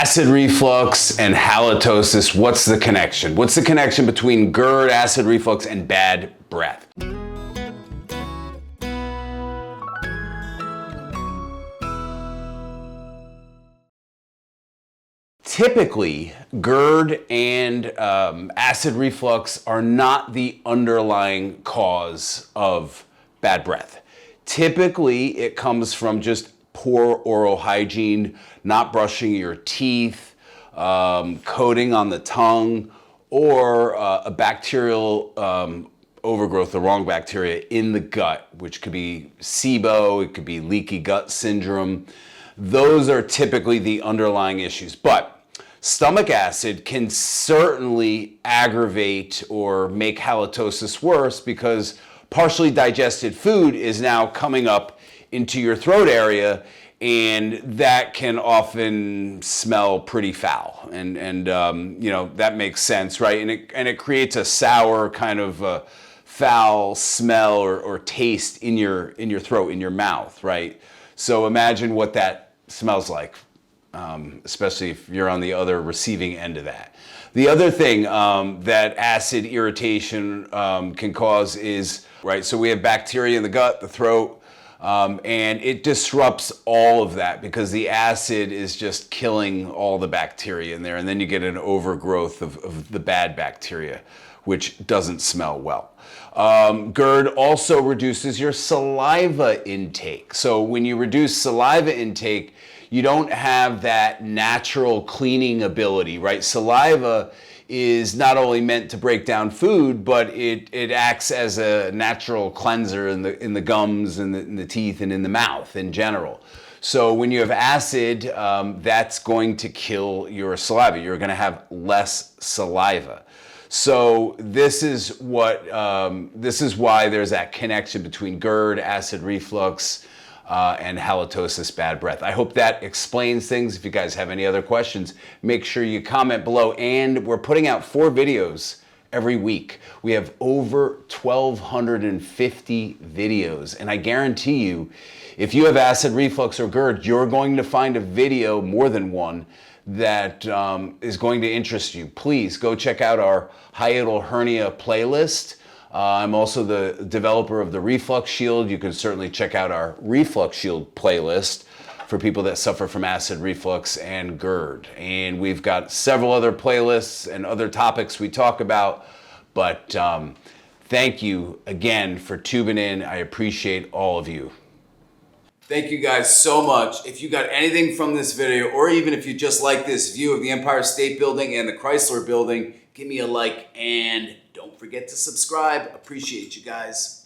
Acid reflux and halitosis, what's the connection? What's the connection between GERD, acid reflux, and bad breath? Typically, GERD and acid reflux are not the underlying cause of bad breath. Typically, it comes from just poor oral hygiene, not brushing your teeth, coating on the tongue, or a bacterial overgrowth, the wrong bacteria in the gut, which could be SIBO, it could be leaky gut syndrome. Those are typically the underlying issues. But stomach acid can certainly aggravate or make halitosis worse because partially digested food is now coming up into your throat area, and that can often smell pretty foul. And you know, that makes sense, right? And it creates a sour kind of foul smell or taste in your throat, in your mouth, right? So imagine what that smells like. Especially if you're on the other receiving end of that. The other thing that acid irritation can cause is, right, so we have bacteria in the gut, the throat, and it disrupts all of that because the acid is just killing all the bacteria in there, and then you get an overgrowth of the bad bacteria, which doesn't smell well. GERD also reduces your saliva intake. So when you reduce saliva intake, you don't have that natural cleaning ability, right? Saliva is not only meant to break down food, but it acts as a natural cleanser in the gums and in the teeth and in the mouth in general. So when you have acid, that's going to kill your saliva. You're going to have less saliva. So this is why there's that connection between GERD, acid reflux, and halitosis, bad breath. I hope that explains things. If you guys have any other questions, make sure you comment below. And we're putting out 4 videos every week. We have over 1,250 videos. And I guarantee you, if you have acid reflux or GERD, you're going to find a video, more than one, that is going to interest you. Please go check out our hiatal hernia playlist. I'm also the developer of the Reflux Shield. You can certainly check out our Reflux Shield playlist for people that suffer from acid reflux and GERD. And we've got several other playlists and other topics we talk about. But thank you again for tuning in. I appreciate all of you. Thank you guys so much. If you got anything from this video, or even if you just like this view of the Empire State Building and the Chrysler Building, give me a like and don't forget to subscribe. Appreciate you guys.